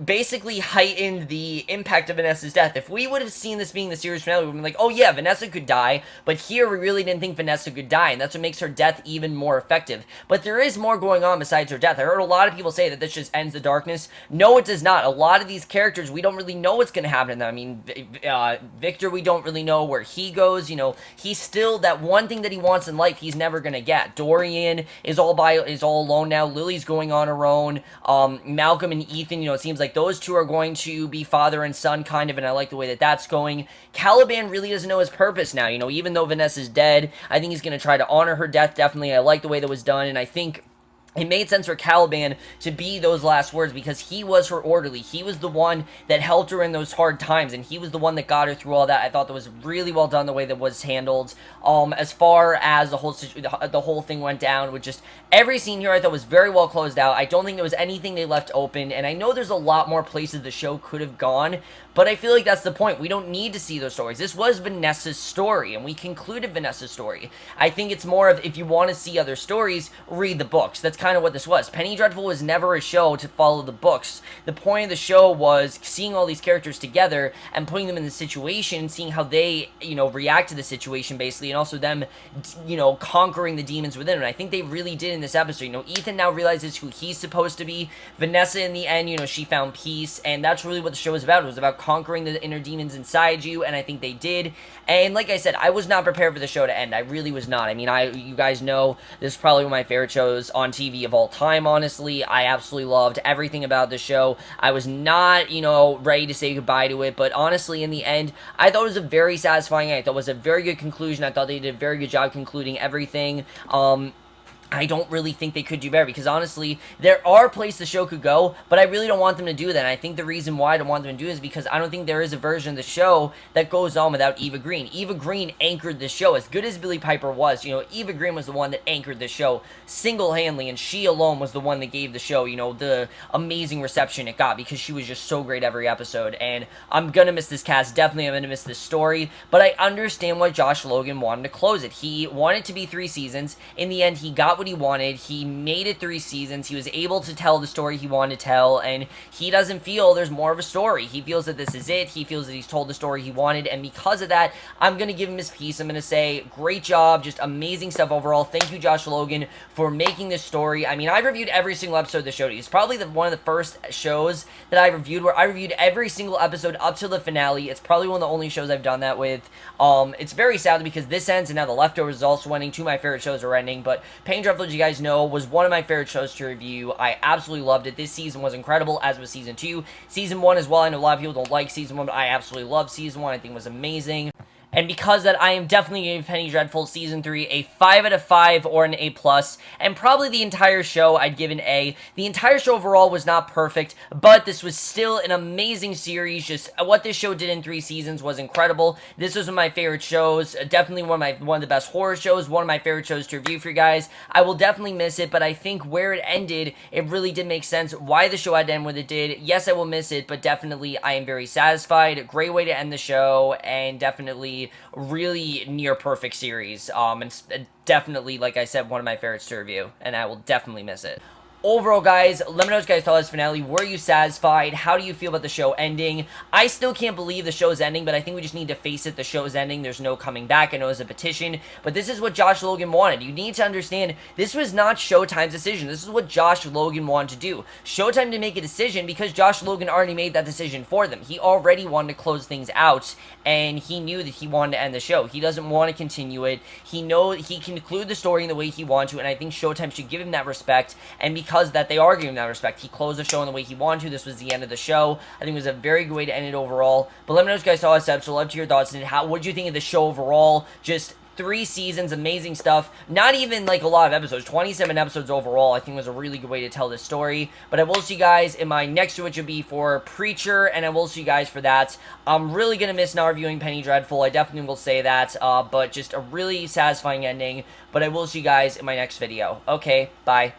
basically heightened the impact of Vanessa's death. If we would have seen this being the series finale, we would have been like, oh yeah, Vanessa could die, but here we really didn't think Vanessa could die, and that's what makes her death even more effective. But there is more going on besides her death. I heard a lot of people say that this just ends the darkness. No, it does not. A lot of these characters, we don't really know what's going to happen to them. I mean, Victor, we don't really know where he goes. He's still that one thing that he wants in life he's never going to get. Dorian is all alone now. Lily's going on her own. Malcolm and Ethan, it seems like those two are going to be father and son, kind of, and I like the way that that's going. Caliban really doesn't know his purpose now, even though Vanessa's dead, I think he's going to try to honor her death, definitely. I like the way that was done, and I think it made sense for Caliban to be those last words because he was her orderly. He was the one that helped her in those hard times, and he was the one that got her through all that. I thought that was really well done the way that was handled. As far as the whole thing went down with just every scene here, I thought was very well closed out. I don't think there was anything they left open, and I know there's a lot more places the show could have gone, but I feel like that's the point. We don't need to see those stories. This was Vanessa's story, and we concluded Vanessa's story. I think it's more of, if you want to see other stories, read the books. That's kind of what this was. Penny Dreadful was never a show to follow the books. The point of the show was seeing all these characters together and putting them in the situation, seeing how they, react to the situation, basically, and also them, conquering the demons within them. And I think they really did in this episode. Ethan now realizes who he's supposed to be. Vanessa, in the end, she found peace, and that's really what the show was about. It was about conquering the inner demons inside you, and I think they did. And like I said, I was not prepared for the show to end. I really was not. I mean, you guys know this is probably one of my favorite shows on TV of all time, honestly. I absolutely loved everything about the show. I was not, ready to say goodbye to it, but honestly, in the end, I thought it was a very satisfying end. I thought it was a very good conclusion. I thought they did a very good job concluding everything. I don't really think they could do better, because honestly, there are places the show could go, but I really don't want them to do that. And I think the reason why I don't want them to do it is because I don't think there is a version of the show that goes on without Eva Green. Eva Green anchored the show. As good as Billie Piper was, Eva Green was the one that anchored the show single-handedly, and she alone was the one that gave the show, the amazing reception it got, because she was just so great every episode. And I'm gonna miss this cast. Definitely I'm gonna miss this story, but I understand why Josh Logan wanted to close it. He wanted it to be 3 seasons. In the end, he got what he wanted. He made it 3 seasons. He was able to tell the story he wanted to tell, and he doesn't feel there's more of a story. He feels that this is it. He feels that he's told the story he wanted, and because of that, I'm going to give him his piece. I'm going to say, great job, just amazing stuff overall. Thank you, Josh Logan, for making this story. I mean, I've reviewed every single episode of the show. It's probably one of the first shows that I reviewed where I reviewed every single episode up to the finale. It's probably one of the only shows I've done that with. It's very sad because this ends, and now The Leftovers is also ending. 2 of my favorite shows are ending, but Penny Dreadful, as you guys know, was one of my favorite shows to review. I absolutely loved it. This season was incredible, as was season 2. Season 1 as well. I know a lot of people don't like season 1, but I absolutely love season 1. I think it was amazing. And because that, I am definitely giving Penny Dreadful Season 3 a 5 out of 5 or an A+, and probably the entire show I'd give an A. The entire show overall was not perfect, but this was still an amazing series. Just what this show did in 3 seasons was incredible. This was one of my favorite shows, definitely one of the best horror shows, one of my favorite shows to review for you guys. I will definitely miss it, but I think where it ended, it really did make sense why the show had to end when it did. Yes, I will miss it, but definitely I am very satisfied. A great way to end the show, and definitely really near perfect series. And definitely, like I said, one of my favorites to review, and I will definitely miss it. Overall, guys, let me know what you guys thought of this finale. Were you satisfied? How do you feel about the show ending? I still can't believe the show's ending, but I think we just need to face it. The show's ending. There's no coming back. I know it's a petition, but this is what Josh Logan wanted. You need to understand, this was not Showtime's decision. This is what Josh Logan wanted to do. Showtime didn't make a decision because Josh Logan already made that decision for them. He already wanted to close things out, and he knew that he wanted to end the show. He doesn't want to continue it. He knows he can conclude the story in the way he wants to, and I think Showtime should give him that respect, and because that they are giving him that respect. He closed the show in the way he wanted to. This was the end of the show. I think it was a very good way to end it overall. But let me know what you guys saw this episode. I'd love to hear your thoughts on it. What did you think of the show overall? Just 3 seasons, amazing stuff. Not even like a lot of episodes, 27 episodes overall. I think was a really good way to tell this story. But I will see you guys in my next one, which will be for Preacher, and I will see you guys for that. I'm really gonna miss not reviewing Penny Dreadful. I definitely will say that. But just a really satisfying ending. But I will see you guys in my next video. Okay, bye.